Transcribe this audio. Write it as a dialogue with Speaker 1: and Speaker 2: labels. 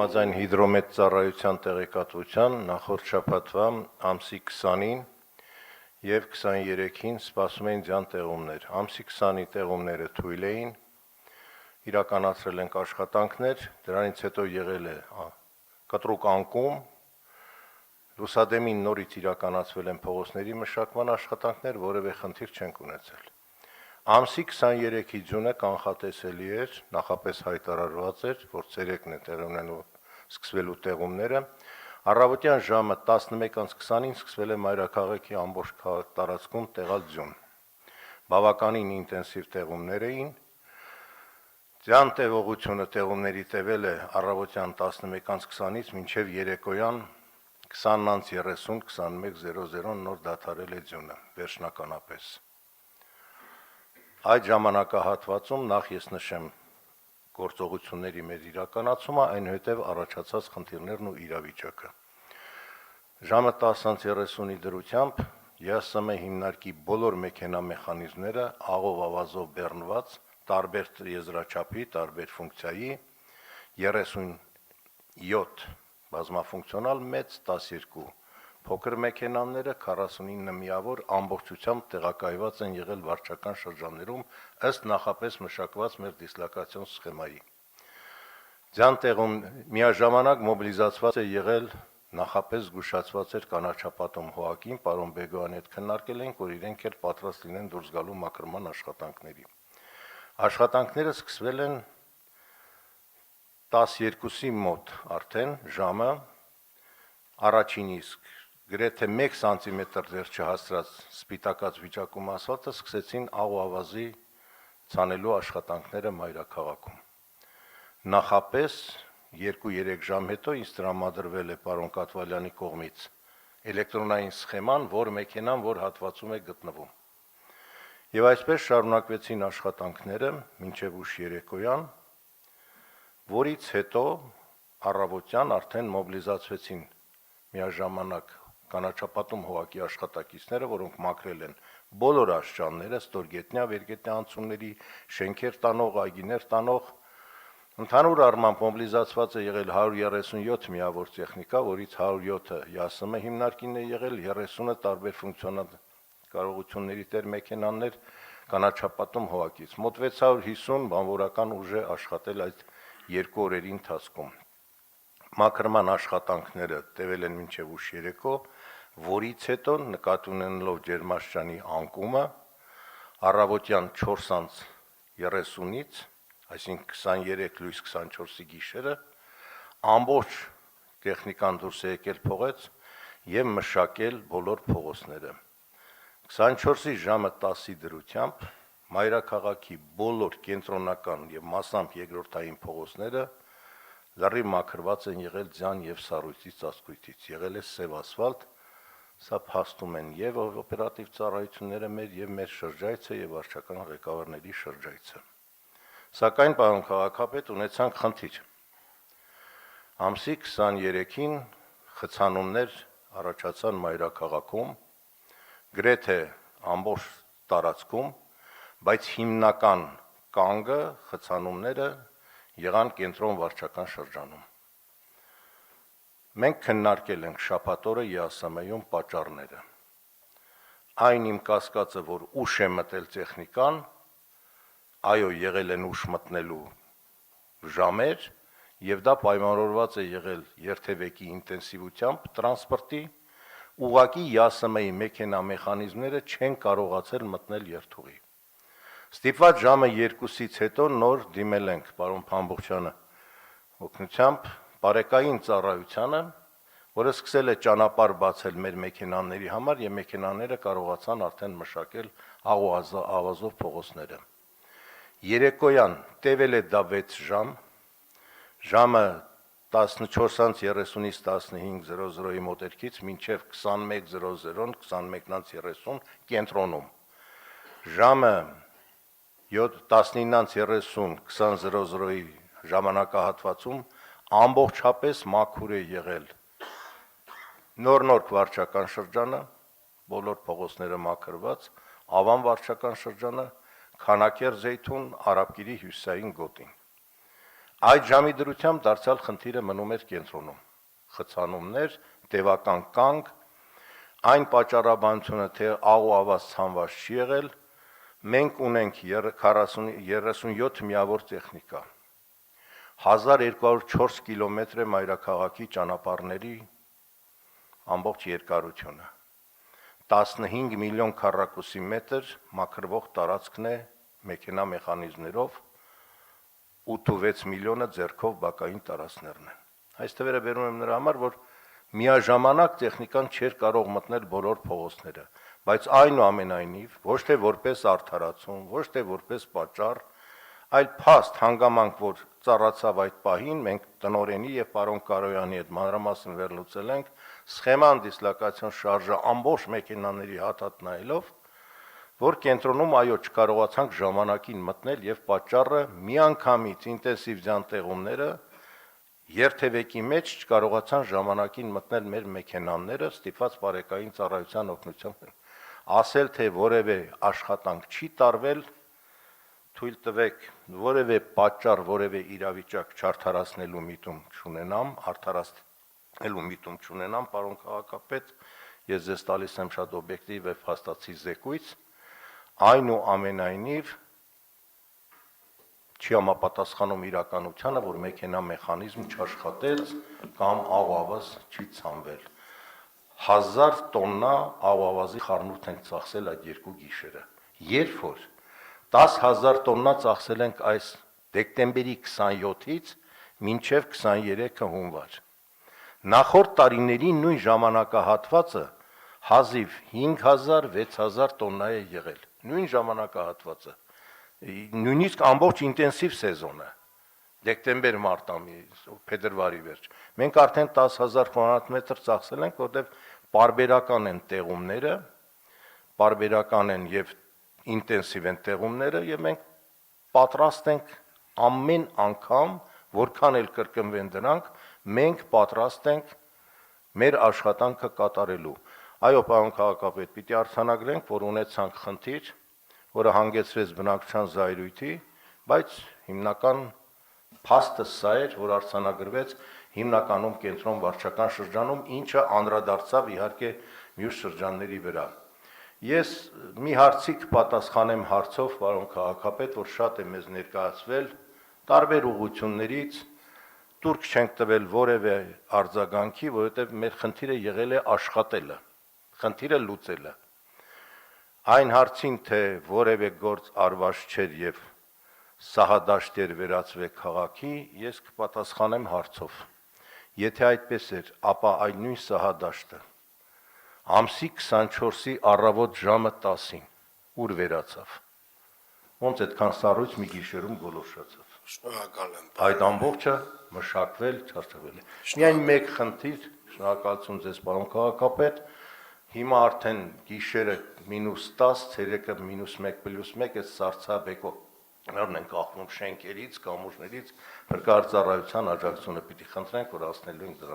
Speaker 1: Համաձայն հիդրոմետծառայության տեղեկատվության նախորդ շաբաթվա ամսի 20-ին եւ 23-ին սպասում էին ձյան տեղումներ։ Ամսի 20-ի տեղումները թույլ էին, իրականացրել ենք աշխատանքներ, դրանից հետո եղել է կտրուկ անկում, լուսադեմին նորից իրականացվել են փողոցների մշակման աշխատանքներ, որևէ խնդիր չենք ունեցել։ Ամսի 23-ի ձյունը կանխատեսելի էր, նախապես հայտարարված էր, որ ցերեկն է տեղի ունենալու սկսվելու տեղումները, առավոտյան ժամը 11:20-ին սկսվել է մայրաքաղաքի ամբողջ տարածքում տեղալ ձյուն։ Բավականին ինտենսիվ տեղումներ էին, ձյան տևողությունը տեղումների տևել է առավոտյան 11:20-ից մինչև երեկոյան 20:30-21:00 նոր դադարել է ձյունը, վերջնականապես։ Այդ ժամանակահատվածում նախ ես նշեմ գործողությունների մեր իրականացումը, այնուհետև առաջացած խնդիրներն ու իրավիճակը։ Ժամը 10:30-ի դրությամբ ԵԱՍՄ հիմնարկի բոլոր մեքենամեխանիզմները աղով-ավազով բեռնված, տարբեր եզրաչափի, տարբեր ֆունկցիայի, 37 բազմաֆունկցիոնալ մեծ, 12 փոքր մեքենաները 49 միավոր ամբողջությամբ տեղակայված են եղել վարչական շրջաններում ըստ նախապես մշակված մեր դիսլոկացիոն սխեմայի։ Ձյան տեղում միաժամանակ մոբիլիզացված է եղել նախապես զգուշացված էր կանաչապատում ՀՕԱԿ-ին, պարոն Բեգոյանի հետ քննարկել ենք, որ իրենք էլ պատրաստ լինեն դուրս գալու մաքրման աշխատանքների։ Աշխատանքները սկսվել են 12-ի մոտ արդեն ժամը, առաջին իսկ գրեթե 1 սանտիմետր դեռ չհասցրած սպիտակած վիճակում ասֆալտը սկսեցին աղ-ավազի ցանելու աշխատանքները մայրաքաղաքում։ Նախապես 2-3 ժամ հետո ինձ տրամադրվել է պարոն Կատվալյանի կողմից էլեկտրոնային սխեման, որ մեքենան որ հատվածում է գտնվում։ Եվ այսպես շարունակվեցին աշխատանքները մինչև ուշ երեկոյան, որից հետո առավոտյան արդեն մոբիլիզացվեցին միաժամանակ կանաչապատում ՀՕԱԿ-ի աշխատակիցները, որոնք մաքրել են բոլոր աշճանները, ստորգետնյա, վերգետնյա անցումների, շենքեր տանող, այգիներ տանող։ Ընդհանուր առմամբ մոբիլիզացված է եղել 137 միավոր տեխնիկա, որից 107-ը ԵԱՍՄ հիմնարկին է եղել, 30-ը տարբեր ֆունկցիոնալ կարողությունների տեր մեքենաներ կանաչապատում ՀՕԱԿ-ից։ Մոտ 650 բանվորական ուժ է աշխատել այդ 2 օրերի ընթացքում։ Մաքրման աշխատանքները տևել են մինչև ուշ երեկո, որից հետո նկատի ունենալով ջերմաստիճանի անկումը, առավոտյան 4:30-ից, այսինքն 23 լույս 24-ի գիշերը, ամբողջ տեխնիկան դուրս է եկել փողոց եւ մշակել բոլոր փողոցները։ 24-ի ժամը 10-ի դրությամբ մայրաքաղաքի բոլոր կենտրոնական եւ մասամբ երկրորդային փողոցները լրիվ մաքրված են եղել ձյան եւ սառույցի ծածկույթից, եղել է սև ասֆալտ, սա փաստում են եւ օպերատիվ ծառայությունները մեր եւ մեր շրջայցը եւ վարչական ղեկավարների շրջայցը։ Սակայն պարոն քաղաքապետ ունեցանք խնդիր։ Ամսի 23-ին խցանումներ առաջացան մայրաքաղաքում, գրեթե ամբողջ տարածքում, բայց հիմնական կանգը խցանումները եղան կենտրոն վարչական շրջանում։ Մենք քննարկել ենք շաբաթ օրը ԵԱՍՄ-ում պատճառները։ Այն իմ կասկածը, որ ուշ է մտել տեխնիկան, այո, եղել են ուշ մտնելու ժամեր, եւ դա պայմանավորված է եղել երթևեկի ինտենսիվությամբ տրանսպորտի, ուղղակի ԵԱՍՄ-ի մեքենամեխանիզմները չեն կարողացել մտնել երթուղի։ Ստիպված ժամը 2-ից հետո նոր դիմել ենք պարոն Փամբուխչյանը օգնությամբ բարեկային ծառայությանը, որը սկսել է ճանապարհ բացել մեր մեքենաների համար եւ մեքենաները կարողացան արդեն մշակել աղ-ավազով փողոցները։ Երեկոյան տևել է դա 6 ժամ, ժամը 14:30-ից 15:00-ի մոտերքից մինչև 21:00-ն 21:30 կենտրոնում։ Ժամը 19:30 20:00-ի ժամանակահատվածում ամբողջապես մաքուր է եղել Նոր վարչական շրջանը, բոլոր փողոցները մաքրված, Ավան վարչական շրջանը, Քանաքեր Զեյթուն, Արաբկիրի հյուսիսային գոտին։ Այդ ժամի դրությամբ դարձյալ խնդիրը մնում էր կենտրոնում։ Խցանումներ, տևական կանգ, այն պատճառաբանությունը, թե աղ ու ավազ ցանված չի եղել, մենք ունենք 37 միավոր տեխնիկա, 1204 կիլոմետր է մայրաքաղաքի ճանապարհների ամբողջ երկարությունը, 15 միլիոն քառակուսի մետր մաքրվող տարածքն է մեքենա մեխանիզմներով, 8.6 միլիոնը ձեռքով բակային տարածքներն են։ Այս թվերը բերում եմ նրա համար, որ միաժամանակ տեխնիկան չէր կարող մտնել բոլոր փողոցները, բայց այնուամենայնիվ ոչ թե որպես արդարացում, ոչ թե որպես պատճառ, այլ փաստ հանգամանք, որ ծառացավ այդ պահին, մենք տնօրենի եւ պարոն Կարոյանի հետ մանրամասն վերլուծել ենք, սխեման դիսլոկացիոն շարժը ամբողջ մեքենաների հատ նայելով, որ կենտրոնում այո չկարողացանք ժամանակին մտնել եւ պատճառը միանգամից ինտենսիվ ձանտեղումները երթևեկի մեջ չկարողացան ժամանակին մտնել մեր մեքենաները ստիպված բարեկային ծառայության օգնությամբ ասել թե որևէ աշխատանք չի տարվել թույլ տվեք որևէ պատճառ որևէ իրավիճակ չարդարացնելու միտում չունենամ արդարացնելու միտում չունենամ պարոն քաղաքապետ ես ձեզ տալիս եմ շատ օբյեկտիվ եւ հաստատի զեկույց այնուամենայնիվ չի համապատասխանում իրականությանը, որ մեքենա մեխանիզմ չաշխատեց կամ աղավազ չի ցանվել։ 1000 տոննա աղավազի խառնուրդ ենք ծախսել այդ երկու գիշերը։ Երբ որ 10000 տոննա ծախսել ենք այս դեկտեմբերի 27-ից մինչև 23-ը հունվար։ Նախորդ տարիների նույն ժամանակահատվածը հազիվ 5000-6000 տոննա է եղել։ Նույն ժամանակահատվածը նույնիսկ ամբողջ ինտենսիվ սեզոնը դեկտեմբեր-մարտ ամիս, փետրվարի վերջ։ Մենք արդեն 10000 քվադրատ մետր ծախսել ենք, որտեղ պարբերական են տեղումները, պարբերական են եւ ինտենսիվ են տեղումները եւ մենք պատրաստ ենք ամեն անգամ, որքան էլ կրկնվեն դրանք, մենք պատրաստ ենք մեր աշխատանքը կատարելու։ Այո, պարոն քաղաքապետ, պիտի արձանագրենք, որ ունեցանք խնդիր, որը հանգեցրեց բնակչության զայրույթի, բայց հիմնական փաստը սա էր, որ արձանագրվեց հիմնականում կենտրոն վարչական շրջանում, ինչը անդրադարձավ իհարկե մյուս շրջանների վրա։ Ես մի հարցի կպատասխանեմ հարցով, պարոն քաղաքապետ, որ շատ է մեզ ներկայացվել տարբեր ուղղություններից, տուրք չենք տվել որևէ արձագանքի, որովհետև մեր խնդիրը եղել է աշխատելը, խնդիրը լուծելը։ Այն հարցին, թե որևէ գործ արված չէր եւ սահադաշտ էր վերածվել քաղաքի, ես կպատասխանեմ հարցով։ Եթե այդպես էր, ապա այդ նույն սահադաշտը ամսի 24-ի առավոտ ժամը 10-ին ուր վերածավ։ Ոնց այդքան սառույց մի գիշերում գոլորշացավ։
Speaker 2: Շնորհակալ եմ։
Speaker 1: Այդ ամբողջը մշակվել, չարչավել է։ Միայն մեկ խնդիր, շնորհակալություն ձեզ, պարոն քաղաքապետ, հիմա արդեն գիշերը -10, ցերեկը -1+1, այս սարսափեկորներն են կախվում շենքերից, կամուրջներից, փրկարարծառայության աջակցությունը պիտի խնդրենք, որ հասնելու ենք դրան։